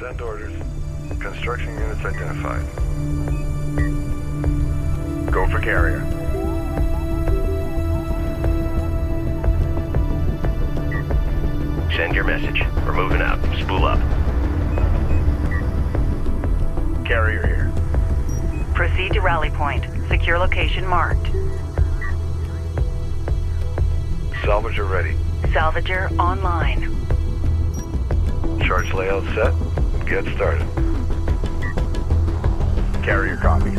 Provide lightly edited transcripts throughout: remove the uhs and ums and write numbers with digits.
Send orders. Construction units identified. Go for carrier. Send your message. We're moving out. Spool up. Carrier here. Proceed to rally point. Secure location marked. Salvager ready. Salvager online. Charge layout set. Get started. Carrier copies.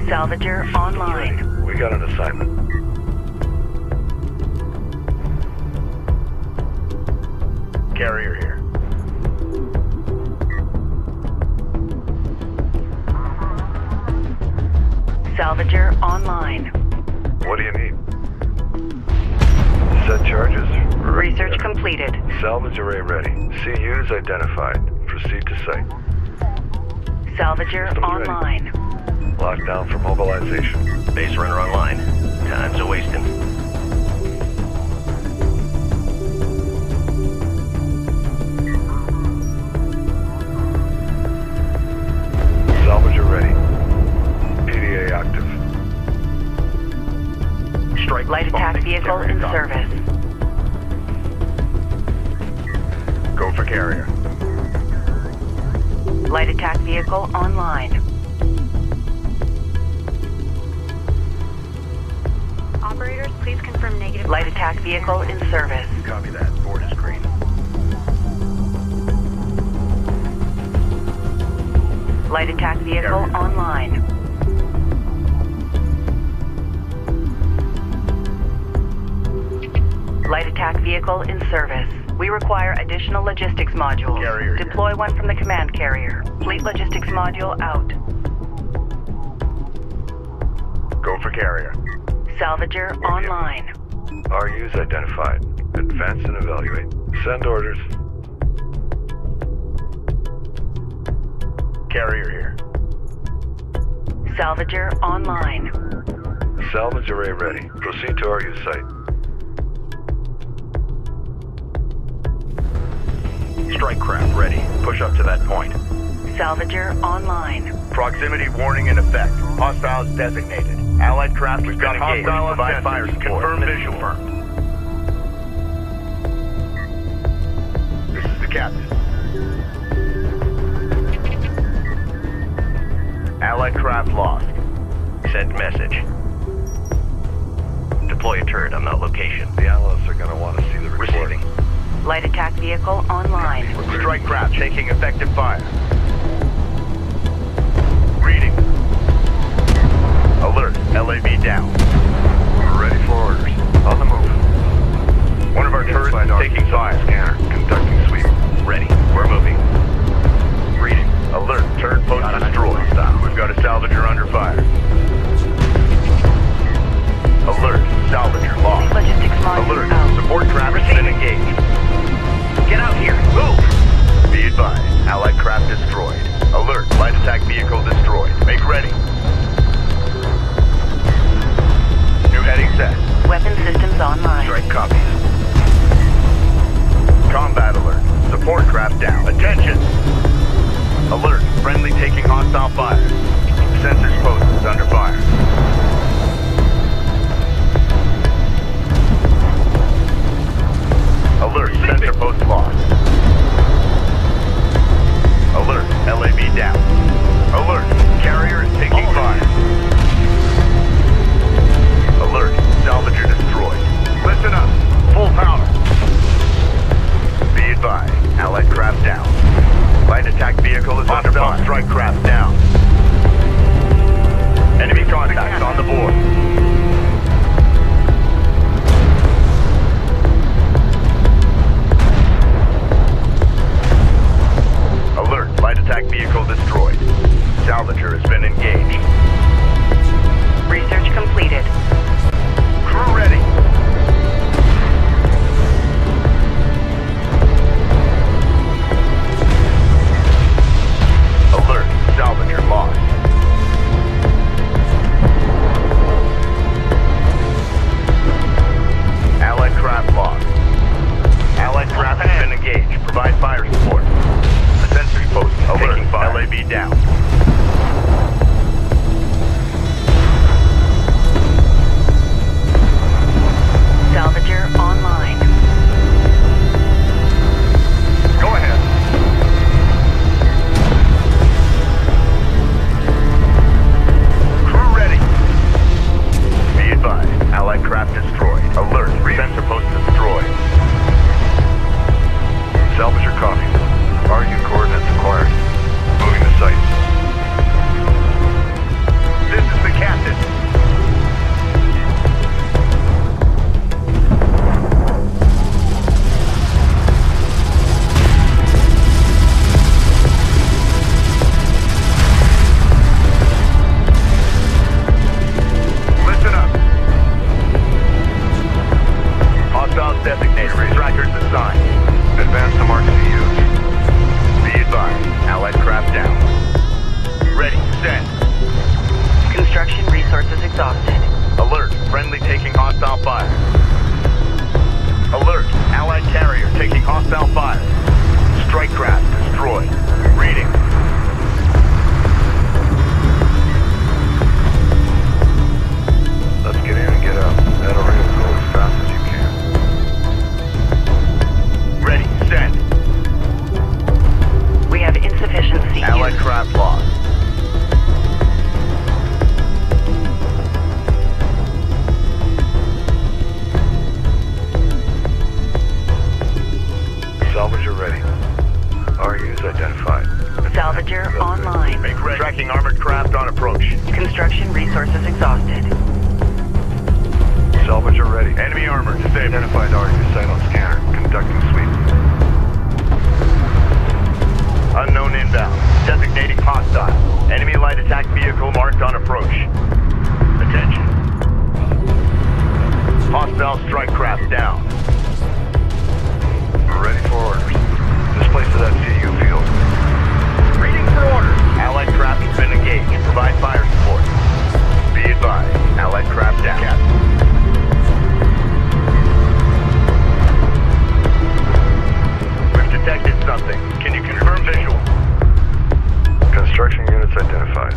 Salvager online. We got an assignment. Carrier here. Salvager online. What do you need? Set charges. Research completed. Salvage array ready. CUs identified. Proceed to site. Salvager Systems online. ready. Lockdown for mobilization. Base runner online. Time's a wasting. Salvager ready. PDA active. Strike Light attack vehicle in service. Go for carrier. Light attack vehicle online. Operators, please confirm negative. Light attack vehicle in service. Copy that. Board is green. Light attack vehicle Carrier. online. Light attack vehicle in service. We require additional logistics modules. Carrier here. Deploy one from the command carrier. Fleet logistics module out. Go for carrier. Salvager online. RUs identified. Advance and evaluate. Send orders. Carrier here. Salvager online. Salvage array ready. Proceed to RU site. Strike craft ready. Push up to that point. Salvager online. Proximity warning in effect. Hostiles designated. Allied craft we've got engaged. Provide fire support. Confirm visual. This is the captain. Allied craft lost. Send message. Deploy a turret on that location. The analysts are going to want to see the recording. Receiving. Light attack vehicle online. Strike craft taking effective fire. Reading. Alert. LAV down. We're ready for orders. On the move. One of our turrets is taking fire. Scanner. Conducting sweep. Ready. We're moving. Reading. Alert. Turret post vehicle destroyed. Make ready. New heading set. Weapon systems online. Strike copies. Combat alert. Support craft down. Attention! Alert. Friendly taking hostile fire. Sensors post under fire. Alert. Sensor post lost. Alert. LAV down. Alert. Carrier is taking fire. Alert. Salvager destroyed. Listen up. Full power. Be advised. Allied craft down. Light attack vehicle is under fire. Strike craft down. Enemy contacts on the board. Alert. Light attack vehicle destroyed. Salvager has been engaged. Research completed. Crew ready. Alert. Salvager lost. Allied craft lost. Allied craft has been engaged. Provide fire support. The sentry post taking fire. LAB down. Salvager online. Go ahead. Crew ready. Be advised. Allied craft destroyed. Alert. Sensor post destroyed. Salvager copies. RU coordinates acquired. Moving to site. This is the captain. Listen up. Hostiles designated. Trackers assigned. Advance to mark CUs. Be advised. Allied craft down. Ready. Send. Construction resources exhausted. Alert. Friendly taking hostile fire. Alert. Allied carrier taking hostile fire. Strike craft destroyed. Reading. Let's get in and get out. That'll ring and go as fast as you can. Ready. Send. We have insufficient CU. Allied craft lost. Salvager ready. RUs identified. Salvager online. Make ready. Tracking armored craft on approach. Construction resources exhausted. Salvager ready. Enemy armor disabled. Identified RU site on scanner. Conducting sweep. Unknown inbound. Designating hostile. Enemy light attack vehicle marked on approach. Attention. Hostile strike craft down. We're ready for orders. Displace to that CU field. Reading for orders. Allied craft has been engaged. Provide fire support. Be advised. Allied craft down. We've detected something. Can you confirm visual? Construction units identified.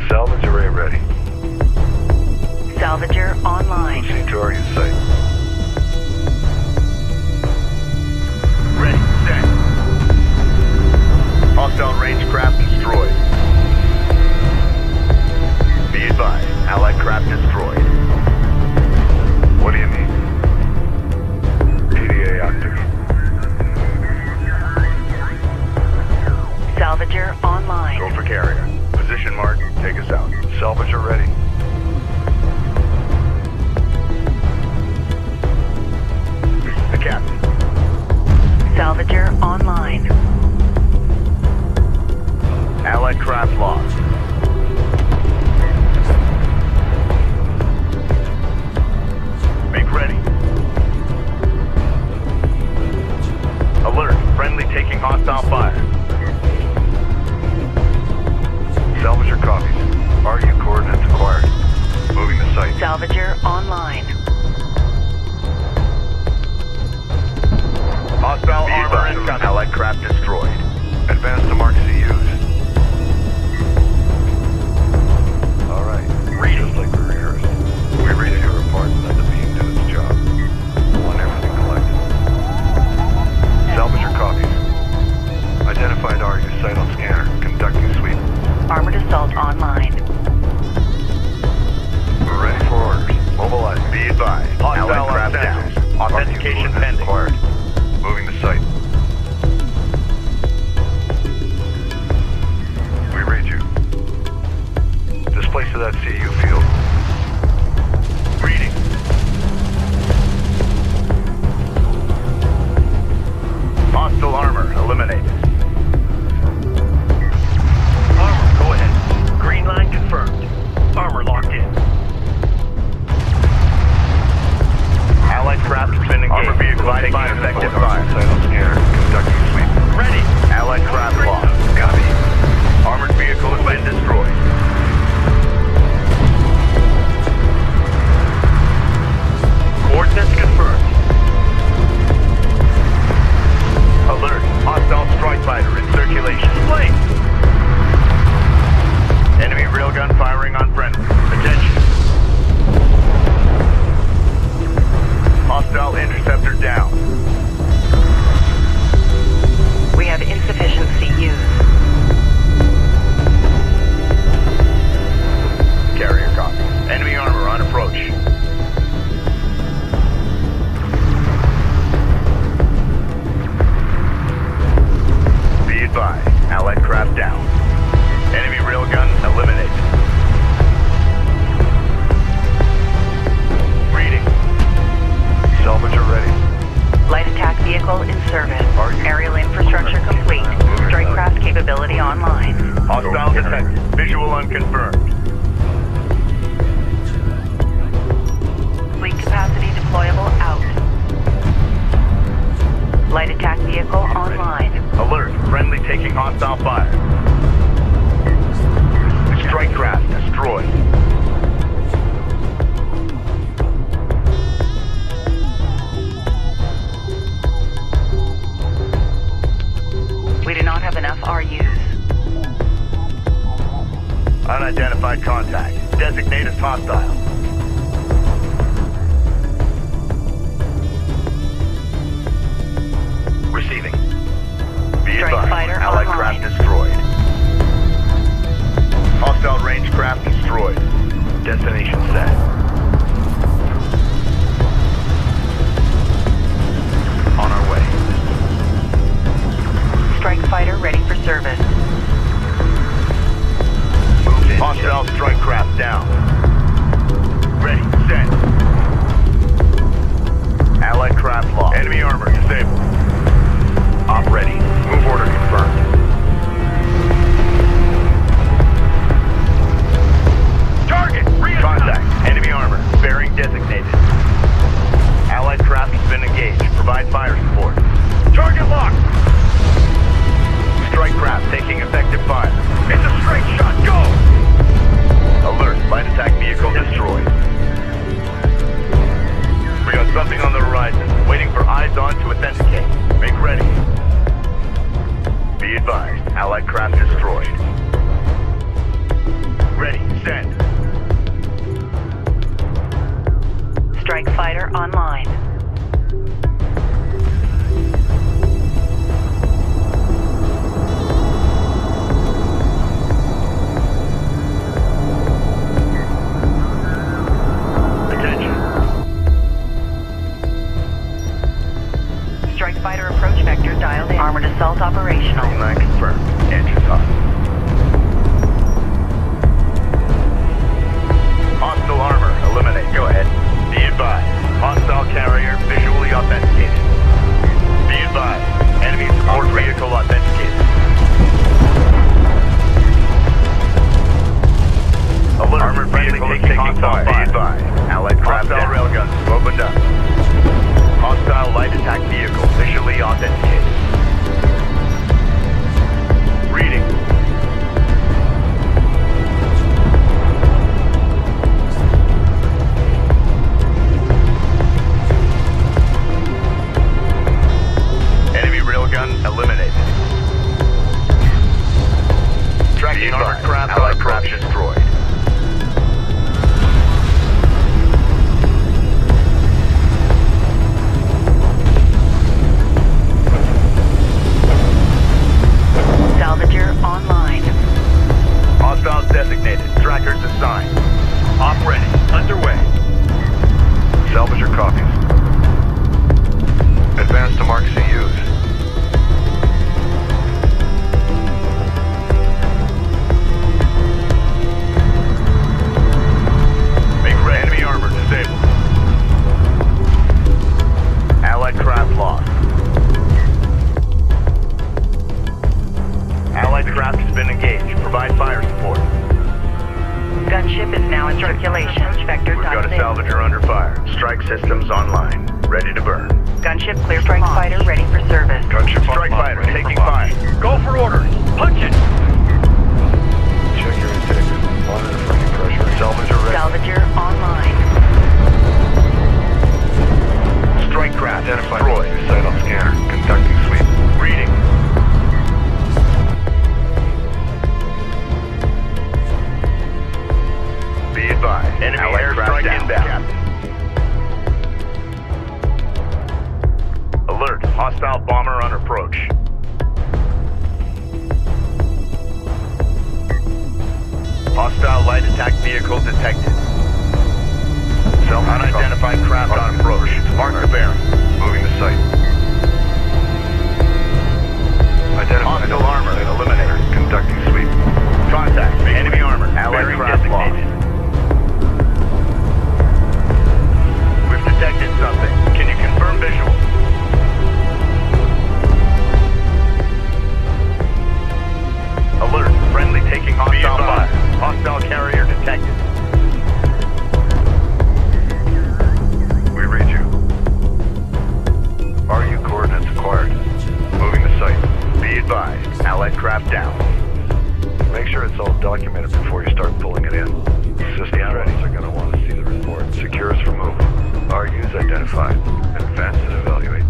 Salvage array ready. Salvager online. Proceed to RU site. Ready. Set. Hostile range craft destroyed. Be advised. Allied craft destroyed. What do you need? PDA active. Salvager online. Go for carrier. Position mark. Take us out. Salvager ready. The captain. Salvager online. Allied craft lost. Make ready. Alert. Friendly taking hostile fire. Salvager online. Hostile armor incoming. Allied craft destroyed. Advance to mark CUs. Alright. Just like we rehearsed. We rated your report and let the beam do its job. Want everything collected. Salvage your copies. Identified RU site on scanner. Conducting sweep. Armored assault online. We're ready for orders. Mobilize. Be advised. Hostile craft down. Authentication pending. Required. Moving the site. We read you. Displace to that CU field. Reading. Hostile armor eliminated. Armor, go ahead. Green line confirmed. Armor locked in. Allied craft has been engaged. Armor vehicle taking effective fire. Site on scanner. Conducting sweep. Ready. Allied craft lost. Copy. Armored vehicle has been destroyed. Coordinates confirmed. Alert. Hostile strike fighter in circulation. Display. Enemy railgun firing on friendly. Attention. Hostile interceptor down. We have insufficient CUs. Carrier copy. Enemy armor on approach. Be advised. Allied craft down. Enemy railgun eliminated. Reading. Salvager ready. Light attack vehicle in service. RU. Aerial infrastructure complete. Strike craft capability online. Hostile detected. Visual unconfirmed. Fleet capacity deployable out. Light attack vehicle online. Alert. Friendly taking hostile fire. Strike craft destroyed. We do not have enough RUs. Unidentified contact. Designate as hostile. Receiving. Be Strike advised. fighter Allied online. craft destroyed. Hostile range craft destroyed. Destination set. On our way. Strike fighter ready for service. Moved in. Hostile strike craft down. Ready. Send. Allied craft lost. Enemy armor disabled. Op ready. Move order confirmed. Target! Contact. Enemy armor. Bearing designated. Allied craft has been engaged. Provide fire support. Target locked! Strike craft taking effective fire. It's a straight shot. Go! Alert. Light attack vehicle destroyed. We got something on the horizon. Waiting for eyes on to authenticate. Make ready. Be advised. Allied craft destroyed. Salvager online. Hostiles designated. Trackers assigned. Op ready. Underway. Salvage your copies. Advance to mark CUs. Make ready. Enemy armor disabled. Allied craft lost. Allied craft has been engaged. Provide fire support. Gunship is now in circulation. Vector We've got a top salvager under fire. Strike systems online. Ready to burn. Gunship clear. Strike fighter ready for service. Gunship Strike online, fighter ready for taking launch. fire. Go for orders. Punch it. Check your intake. Monitor for any pressure. Salvager ready. Salvager online. Strike craft Identify destroyed. new site on scanner. Conducting sweep. Reading. Be advised. Enemy airstrike inbound. Alert. Hostile bomber on approach. Hostile light attack vehicle detected. Unidentified craft on approach. Mark the bearing. Moving to site. Identify Hostile armor eliminated. Conducting sweep. Contact. Enemy armor. Allied Bearing craft lost. designated. We've detected something. Can you confirm visual? Alert. Friendly taking hostile fire. Hostile carrier detected. We read you. RU coordinates acquired. Moving to site. Be advised. Allied craft down. Make sure it's all documented before you start pulling it in. System readies are going to want to see the report. Secure is removed. RUs identified. Advance and evaluate.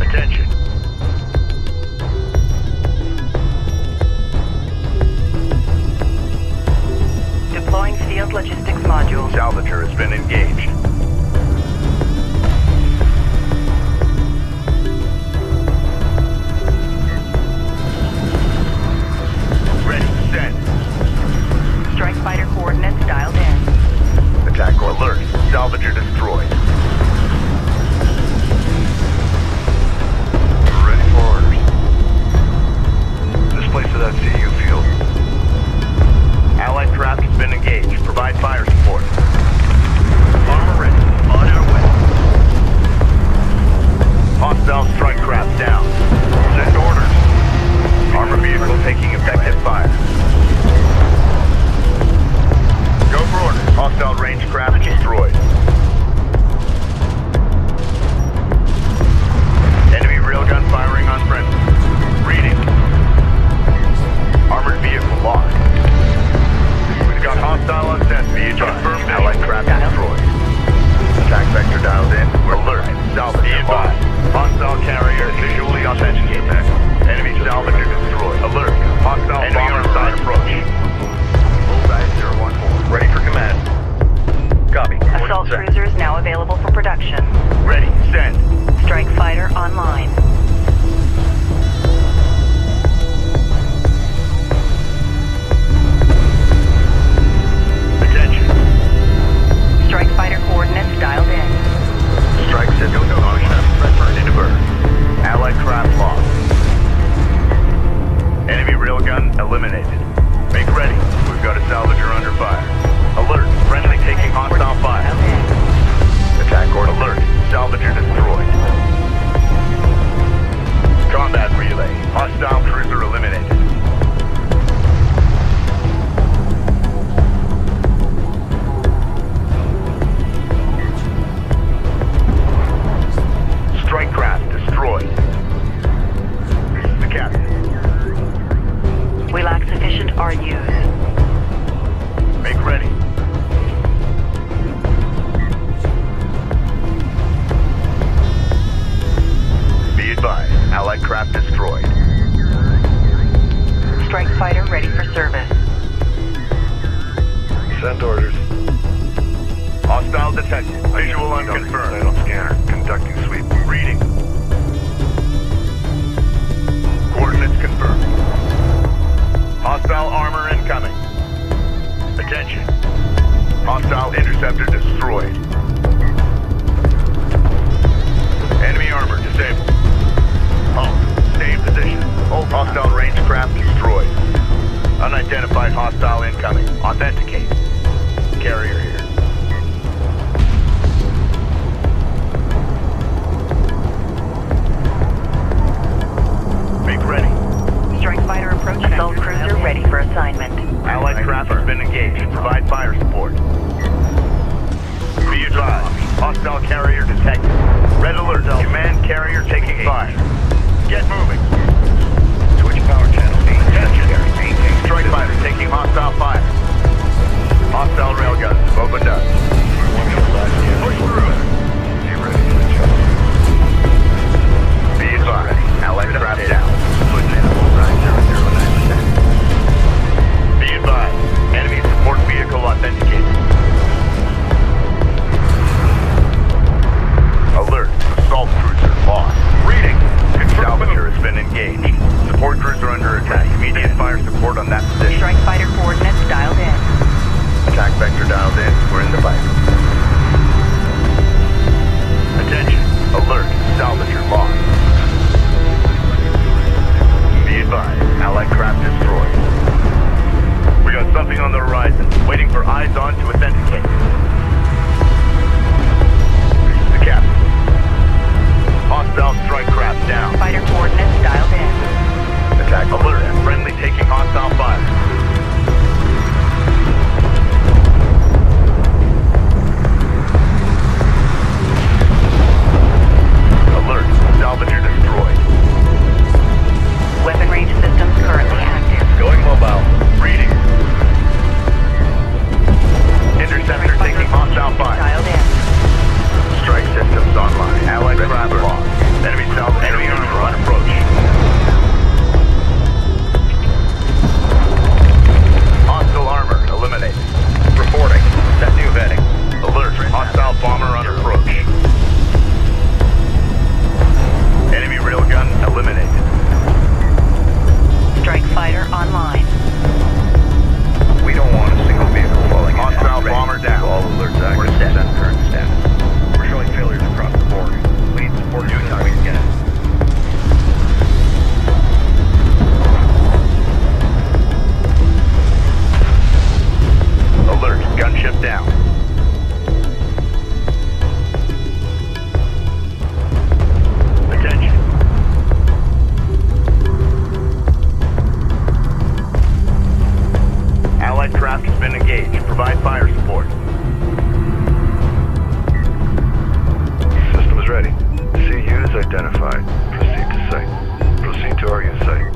Attention. Deploying field logistics module. Salvager has been engaged. Ready. Send. craft destroyed. Strike fighter ready for service. Send orders. Hostile detected. Visual unconfirmed. Signal scanner. Conducting sweep. Reading. Coordinates confirmed. Hostile armor incoming. Attention. Hostile interceptor destroyed. Enemy armor disabled. Halt. Stay in position. Hold hostile range craft destroyed. Unidentified hostile incoming. Authenticate. Carrier here. Make ready. Strike fighter approach. Assault cruiser ready for assignment. Allied craft has been engaged. Provide fire support. Be advised. Hostile carrier detected. Red alert. Command carrier taking fire. Get moving. Switch power channel. Attention. Strike fighter taking hostile fire. Hostile railguns have opened up. Push through. Be ready for the job. Be advised. Allied craft down. Be advised. Enemy support vehicle authenticated. Alert. Assault cruiser lost. Reading. Salvager has been engaged. Support cruiser under attack. Immediate fire support on that position. Strike fighter coordinates dialed in. Attack vector dialed in. We're in the fight. Attention. Alert. Salvager lost. Be advised. Allied craft destroyed. We got something on the horizon. Waiting for eyes on to authenticate. This is the captain. Hostile strike craft down. Fighter coordinates dialed in. Attack alert. Friendly taking hostile fire. Alert. Salvager destroyed. Weapon range systems currently active. Going mobile. Reading. Interceptor taking hostile fire. Dialed in. Strike systems online. Allied craft lost. Enemy salvage. Enemy armor on approach. Hostile armor eliminated. Reporting. Set new heading. Alert. Hostile bomber on approach. Enemy railgun eliminated. Strike fighter online. We don't want a single vehicle falling in. Hostile bomber down. All alerts active. We're set. Send current status. We're showing failures across the board. We need support as soon as we can get it. Alert. Gunship down. Attention. Allied craft has been engaged. Provide fire support. System is ready. CU is identified. Proceed to site. Proceed to RU site.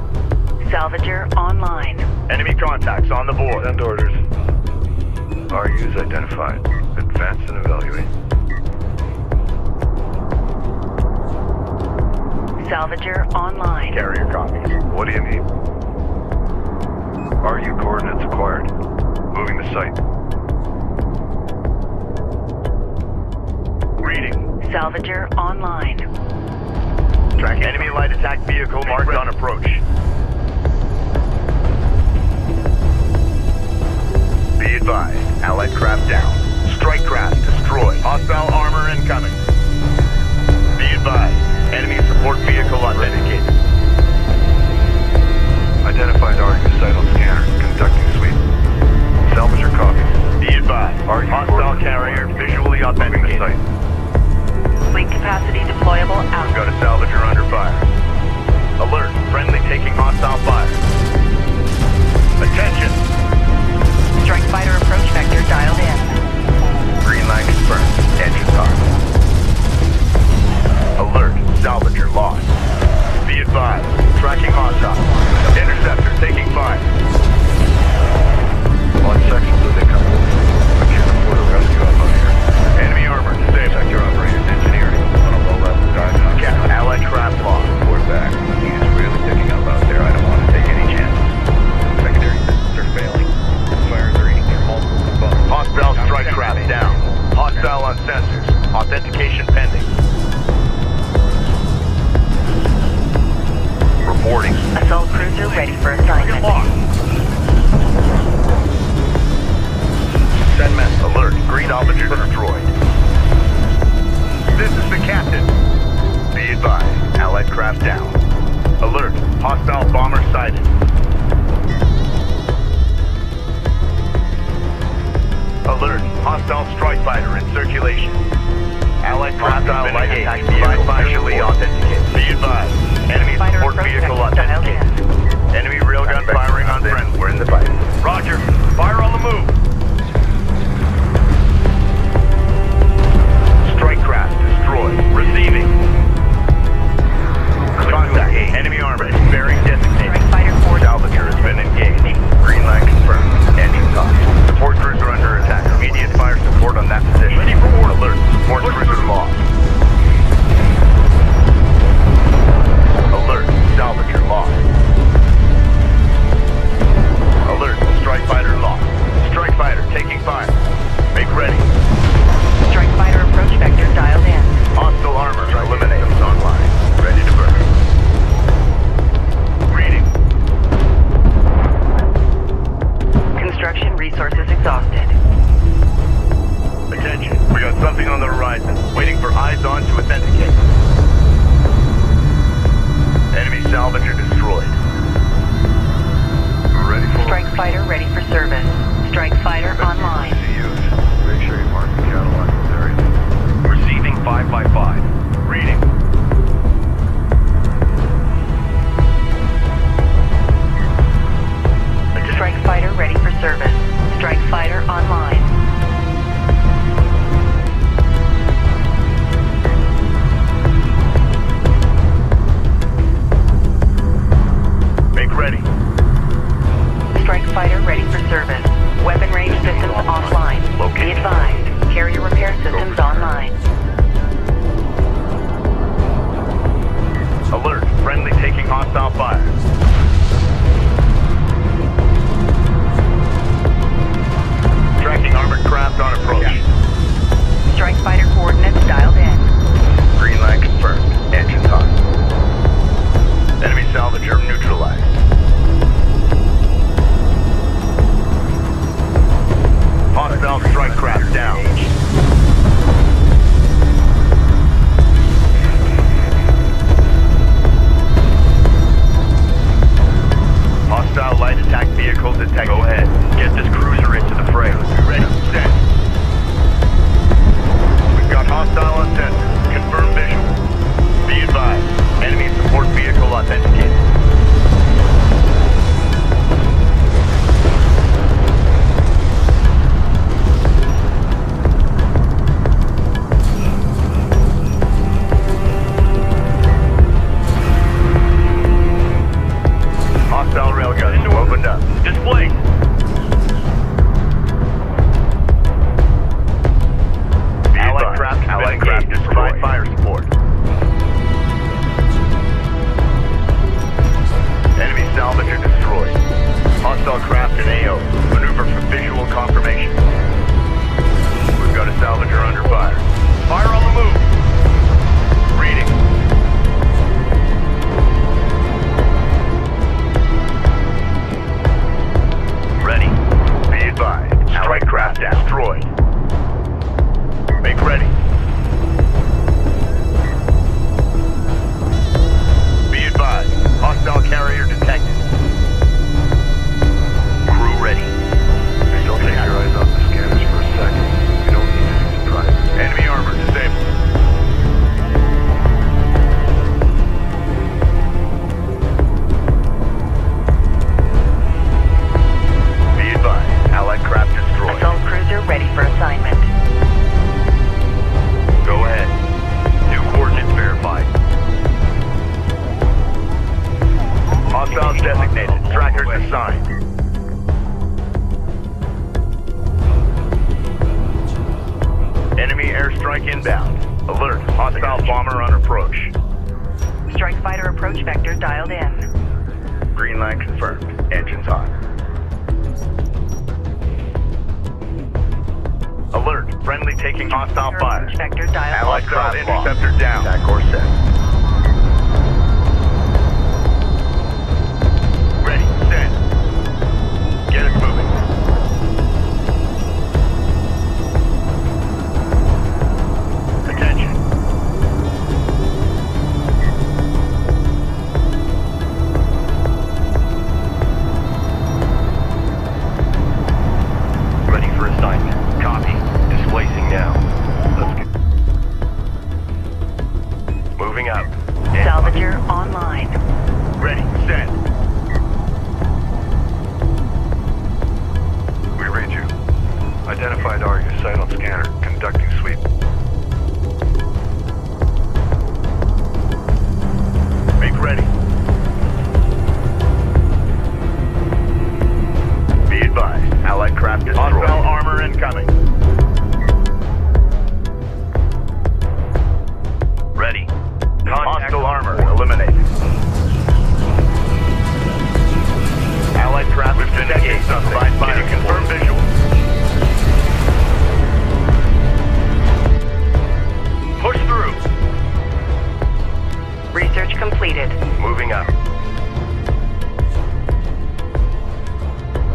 Salvager online. Enemy contacts on the board. Send orders. RU is identified. Advance and evaluate. Salvager online. Carrier copies. What do you need? RU coordinates acquired. Moving to site. Reading. Salvager online. Tracking enemy light attack vehicle marked on approach. Be advised. Allied craft down. Strike craft destroyed. Hostile armor incoming. Be advised. Enemy support vehicle authenticated. Identified RU site on scanner. Conducting sweep. Salvage your copy. Be advised. RU Hostile coordinates carrier acquired. visually Moving to authenticated. site. Fleet capacity deployable out. Got a salvager under fire. Alert. Friendly taking hostile fire. Attention. Strike fighter approach vector dialed in. Green line confirmed. Engine power. Alert. Salvager lost. Be advised. Tracking hostile. Interceptor taking fire. On sections of incoming. I can't afford a rescue up on here. Enemy armor disabled. Sector operators engineering. On a low level diagnostic. Allied craft lost. Report back. captain. Be advised, Allied craft down. Alert, hostile bomber sighted. Alert, hostile strike fighter in circulation. Allied hostile light attack vehicle officially authenticated. Be advised, enemy Fighter support approach vehicle vector dialed authenticated. Enemy railgun firing on friendly. We're in the fight. Roger. Fire on the move. Strike craft destroyed. Receiving. Contact. Enemy armor. Bearing designated. Strike fighter forward. Salvager has been engaged. Green line confirmed. Engines on. Support cruiser under attack. Immediate fire support on that position. Ready for order. Alert. Support cruiser lost. Alert. Salvager lost. Alert. Strike fighter lost. Strike fighter taking fire. Make ready. Strike fighter approach vector dialed in. Hostile armor eliminated. Online. Ready to burn. Reading. Construction resources exhausted. Attention. We got something on the horizon. Waiting for eyes on to authenticate. Enemy salvager destroyed. Ready for Strike fighter ready for service. Strike fighter online. CUs. Make sure you mark the Cadillac area. Receiving 5x5. Reading. Strike fighter ready for service. Strike fighter online. Make ready. Strike fighter ready for service. Weapon range systems offline. Be advised. Carrier repair systems online. Alert. Friendly taking hostile fire. Tracking armored craft on approach. Strike fighter coordinates dialed in. Green line confirmed. Engines on. Enemy salvager neutralized. Hostile strike craft down. Hostile light attack vehicle detected. Go ahead. Get this cruiser into the fray. Ready, set. We've got hostile on sensor. Confirm visual. Be advised. Enemy support vehicle authenticated. Hostile railgun opened up. Display. Be advised. Allied craft destroyed. Provide fire support. Enemy salvager destroyed. Hostile craft in AO. Maneuver for visual confirmation. We've got a salvager under fire. Fire on the move. Reading. Ready. Be advised. Allied craft destroyed. Make ready. Be advised. Hostile carrier detected. Crew ready. Don't take your eyes off the scanners for a second. We don't need any surprises. Enemy armor disabled. Be advised. Allied craft destroyed. Assault cruiser ready for assignment. Go ahead. New coordinates verified. Hostiles designated. Trackers assigned. Enemy airstrike inbound. Alert. Hostile bomber on approach. Strike fighter approach vector dialed in. Green line confirmed. Engines on. Alert. Friendly taking hostile fire. Approach vector dialed Allied in. craft interceptor down. Attack course set. Ready. Send. Get it moving. Attention. Moving up. Salvager online. Ready, send. We read you. Identified Argus site on scanner. Conducting sweep. Make ready. Be advised, Allied craft destroyed. Hostile armor incoming. Ready. Contact Hostile armor eliminated. Allied craft has been engaged. Provide fire. Can you confirm visual? Push through. Research completed. Moving up.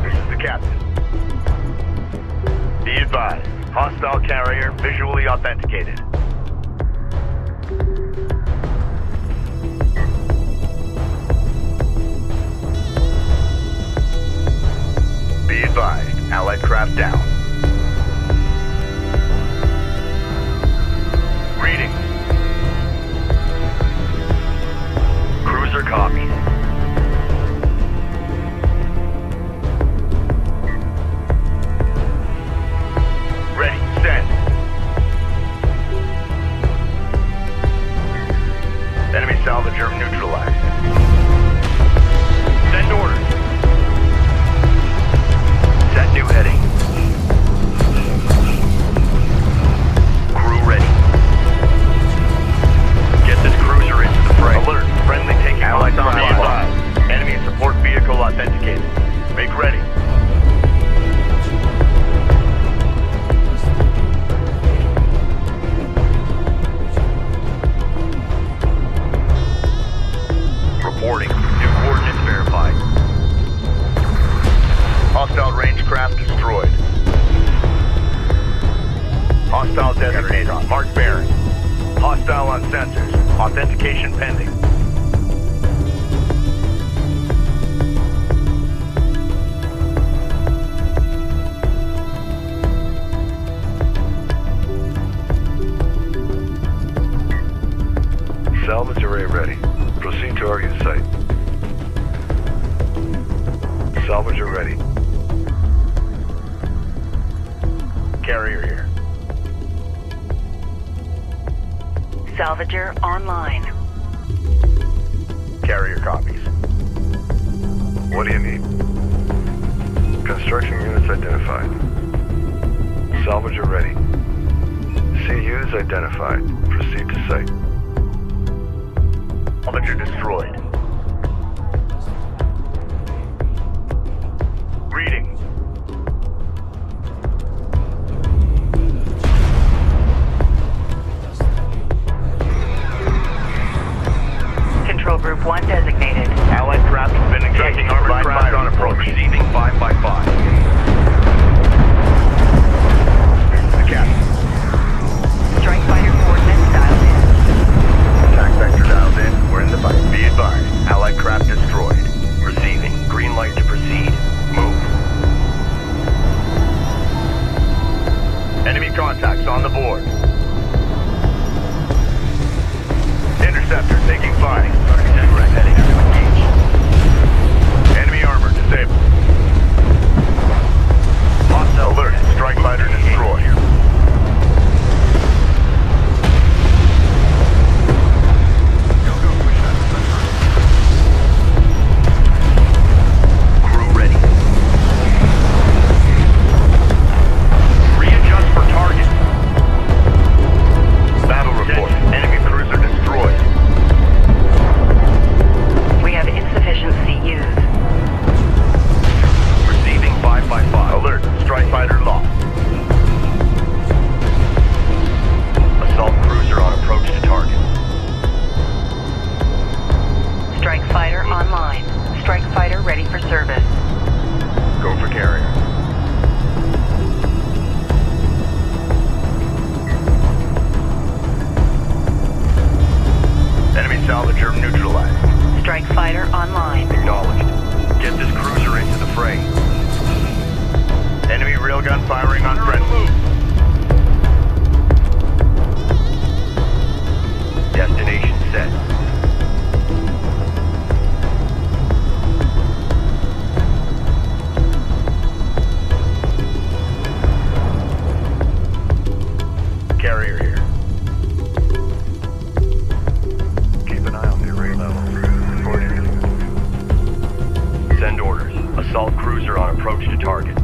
This is the captain. Be advised, hostile carrier visually authenticated. Be advised, Allied craft down. Reading. Cruiser copies. Ready, send. Enemy salvager neutralized. Send orders. Set new heading. Crew ready. Get this cruiser into the fray. Alert, friendly taking Allied craft. Enemy support vehicle authenticated. Make ready. Reporting. New coordinates verified. Hostile range craft destroyed. Hostile designated. Mark bearing. Hostile on sensors. Authentication pending. Salvage array ready. Proceed to Argus site. Salvager ready. Carrier here. Salvager online. Carrier copies. What do you need? Construction units identified. Salvager ready. CUs identified. Proceed to site. Salvager destroyed. Reading. Control group 1 designated. Allied craft has been engaged. Tracking armored craft on approach. Receiving 5x5. This is the captain. Strike fighter coordinates dialed in. Attack vector dialed in. We're in the fight. Be advised. Allied craft destroyed. Receiving. Green light to proceed. Move. Enemy contacts on the board. Interceptor taking fire. Direct heading to engage. Enemy armor disabled. Hostile Alert. Strike fighter destroyed. Crew ready. Readjust for target. Battle report. Enemy cruiser destroyed. We have insufficient CUs. Receiving 5x5. Alert. Strike fighter lost. Assault cruiser on approach to target. Strike fighter online. Strike fighter ready for service. Go for carrier. Enemy salvager neutralized. Strike fighter online. Acknowledged. Get this cruiser into the fray. Enemy railgun firing on friendly. Destination set. Carrier here. Keep an eye on the array levels. Report anything. Send orders. Assault cruiser on approach to target.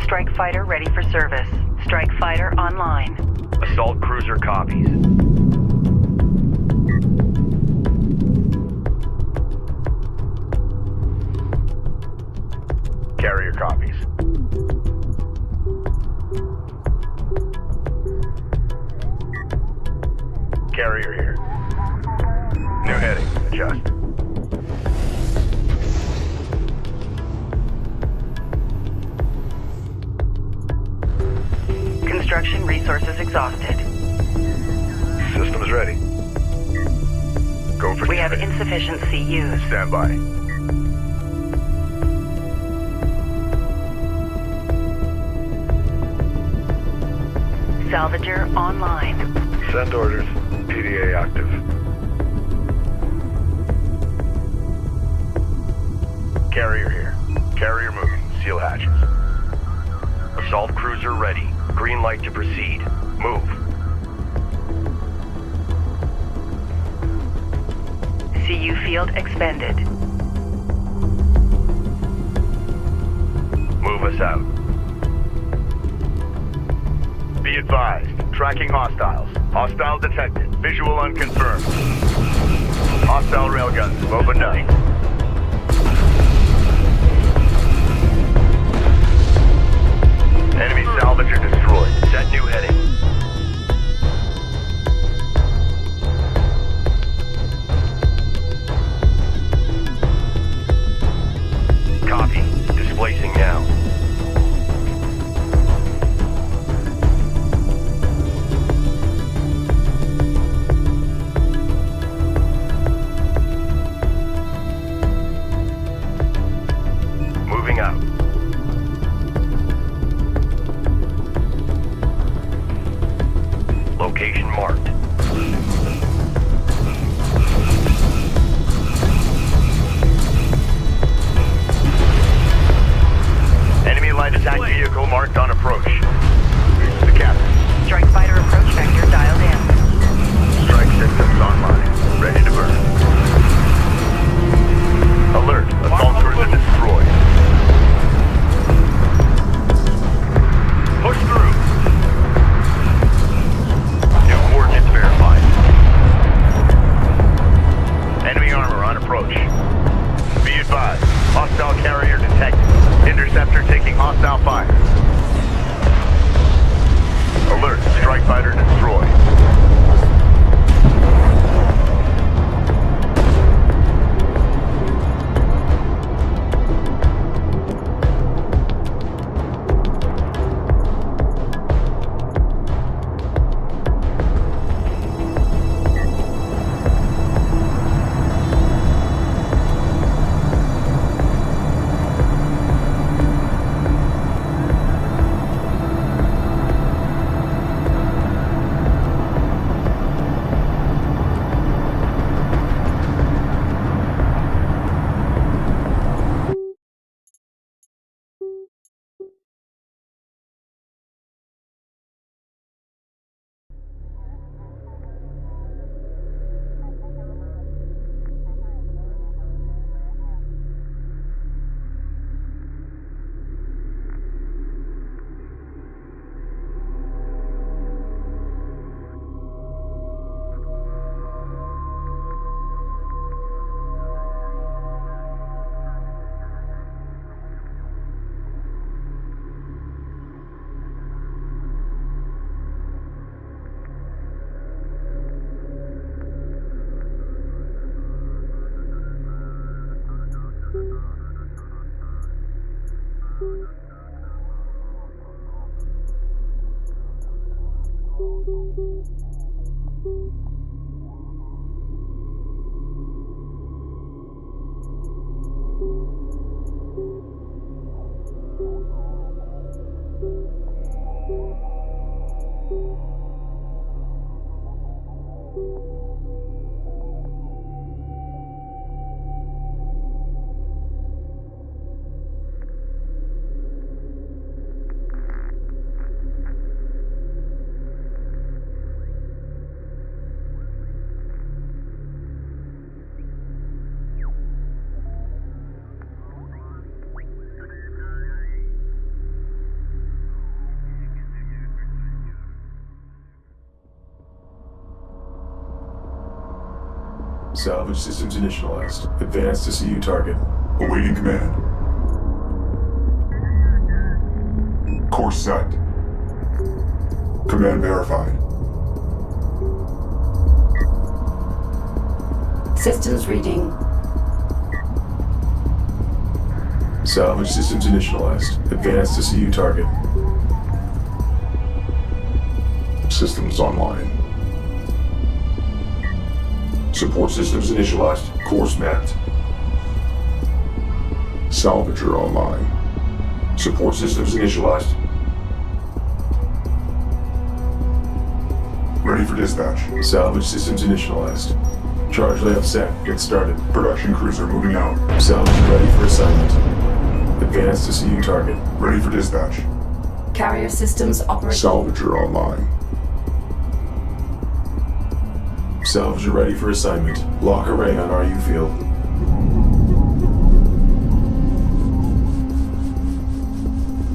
Strike fighter ready for service. Strike fighter online. Assault cruiser copies. Carrier copies. Carrier here. New heading. Adjust. Construction resources exhausted. Systems ready. Go for We have teammate. insufficient CUs. Stand by. Salvager online. Send orders. PDA active. Carrier here. Carrier moving. Seal hatches. Assault cruiser ready. Green light to proceed. Move. CU field expended. Move us out. Be advised. Tracking hostiles. Hostile detected. Visual unconfirmed. Hostile railguns have opened up. Enemy salvager destroyed. Set new heading. Copy. Displacing now. Moving out. Location marked. Enemy light attack vehicle marked on approach. The captain. Strike fighter approach vector dialed in. Strike systems online. Ready to burn. Alert. Assault cruiser destroyed. Push through. New coordinates verified. Enemy armor on approach. Be advised. Hostile carrier detected. Interceptor taking hostile fire. Alert. Strike Salvage systems initialized. Advance to CU target. Awaiting command. Course set. Command verified. Systems reading. Salvage systems initialized. Advance to CU target. Systems online. Support systems initialized. Course mapped. Salvager online. Support systems initialized. Ready for dispatch. Salvage systems initialized. Charge layout set. Get started. Production cruiser moving out. Salvage ready for assignment. Advance to CU target. Ready for dispatch. Carrier systems operational. Salvager online. Salvage ready for assignment. Lock array on RU field.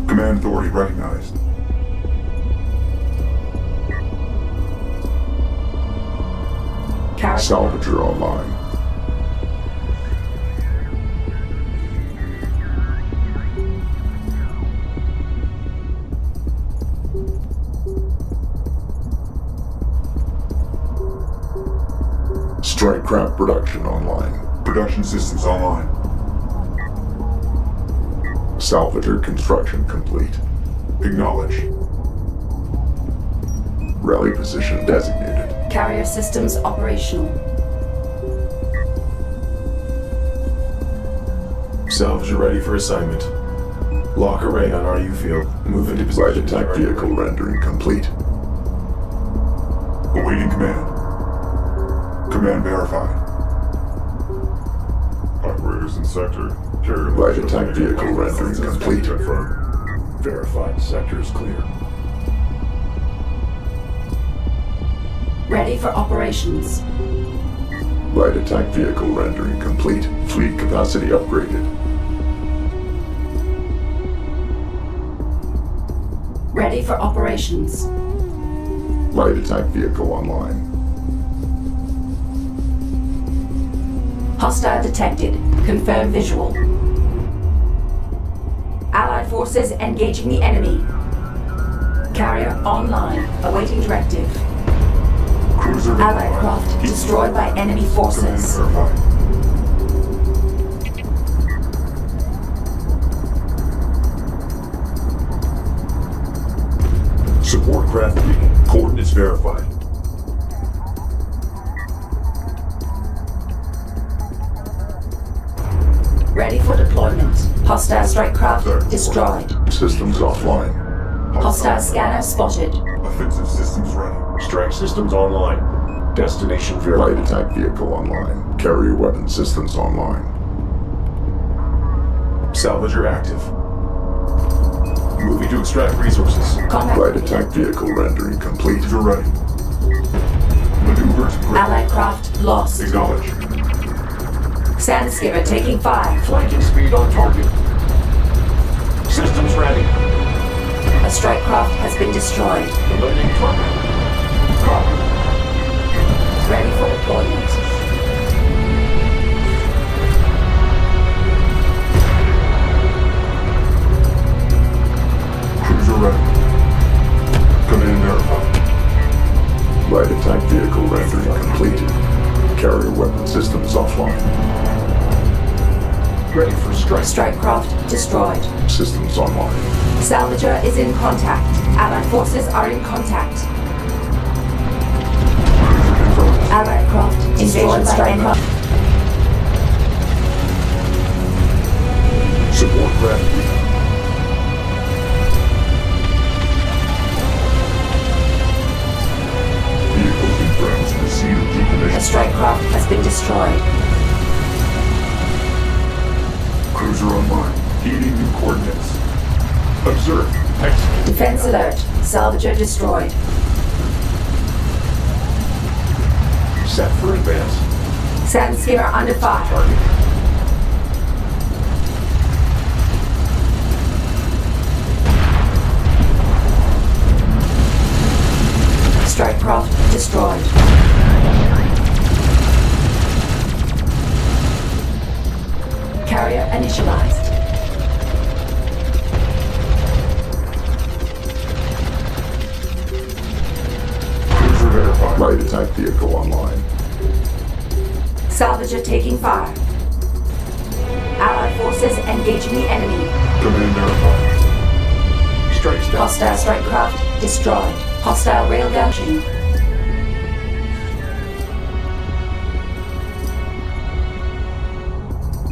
Command authority recognized. Kharak. Salvager online. Strike craft production online. Production systems online. Salvager construction complete. Acknowledge. Rally position designated. Carrier systems operational. Salvage ready for assignment. Lock array on RU field. Move into Light position. attack vehicle rendering complete. Awaiting command. Command verified. Operators in sector. Carrier light attack vehicle rendering complete. Confirmed. Verified. Sector is clear. Ready for operations. Light attack vehicle rendering complete. Fleet capacity upgraded. Ready for operations. Light attack vehicle online. Hostile detected. Confirm visual. Allied forces engaging the enemy. Carrier online. Awaiting directive. Cruiser Allied verified. craft destroyed by enemy Command forces. verified. Support craft reading. Coordinates verified. Ready for deployment. Hostile strike craft destroyed. Systems offline. Hostile scanner spotted. Offensive systems ready. Strike systems online. Destination Light verified. attack vehicle online. Carrier weapon systems online. Salvager active. Moving to extract resources. Combat. Light attack vehicle rendering complete. You're ready. Maneuver to grip. Allied craft lost. Acknowledge. Sand skipper taking fire. Flanking speed on target. Systems ready. A strike craft has been destroyed. Eliminating target. Copy. Ready for deployment. Cruiser ready. Command verified. Light attack vehicle rendering completed. Carrier weapon systems offline. Ready for strike. Strike craft destroyed. Systems online. Salvager is in contact. Allied forces are in contact. Cruiser confirmed. Allied craft destroyed by enemy. Support craft reading. Vehicle confirms receipt of A decommission. strike craft has been destroyed. Cruiser online. Heeding new coordinates. Observe. Execute. Defense alert. Salvager destroyed. Set for advance. Sand skimmer under fire. Target. Strike craft destroyed. initialized. Cruiser verified. Light attack vehicle online. Salvager taking fire. Allied forces engaging the enemy. Command verified. Strike down. Hostile strike craft destroyed. Hostile railgun.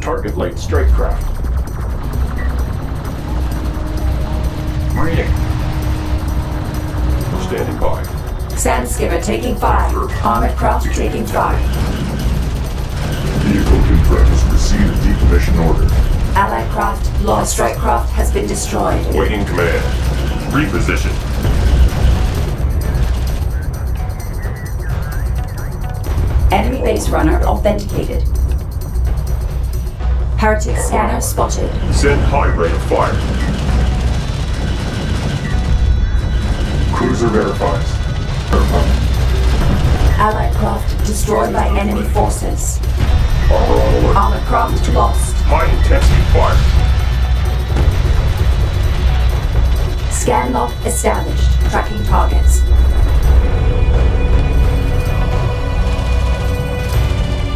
Target light strike craft. Reading. Standing by. Sand skimmer taking fire. Armored craft taking fire. Vehicle confirms receipt of decommission order. Allied craft lost. Strike craft has been destroyed. Waiting command. Reposition. Enemy base runner authenticated. Heretic scanner spotted. Send high rate of fire. Cruiser verifies. Allied craft destroyed by enemy forces. Armor on alert. Armored craft lost. High intensity fire. Scan lock established. Tracking targets.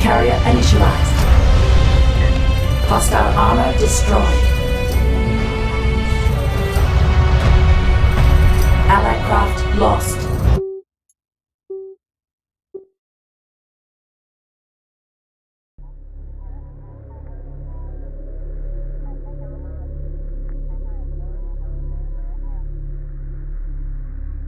Carrier initialized. Hostile armor destroyed. Allied craft lost.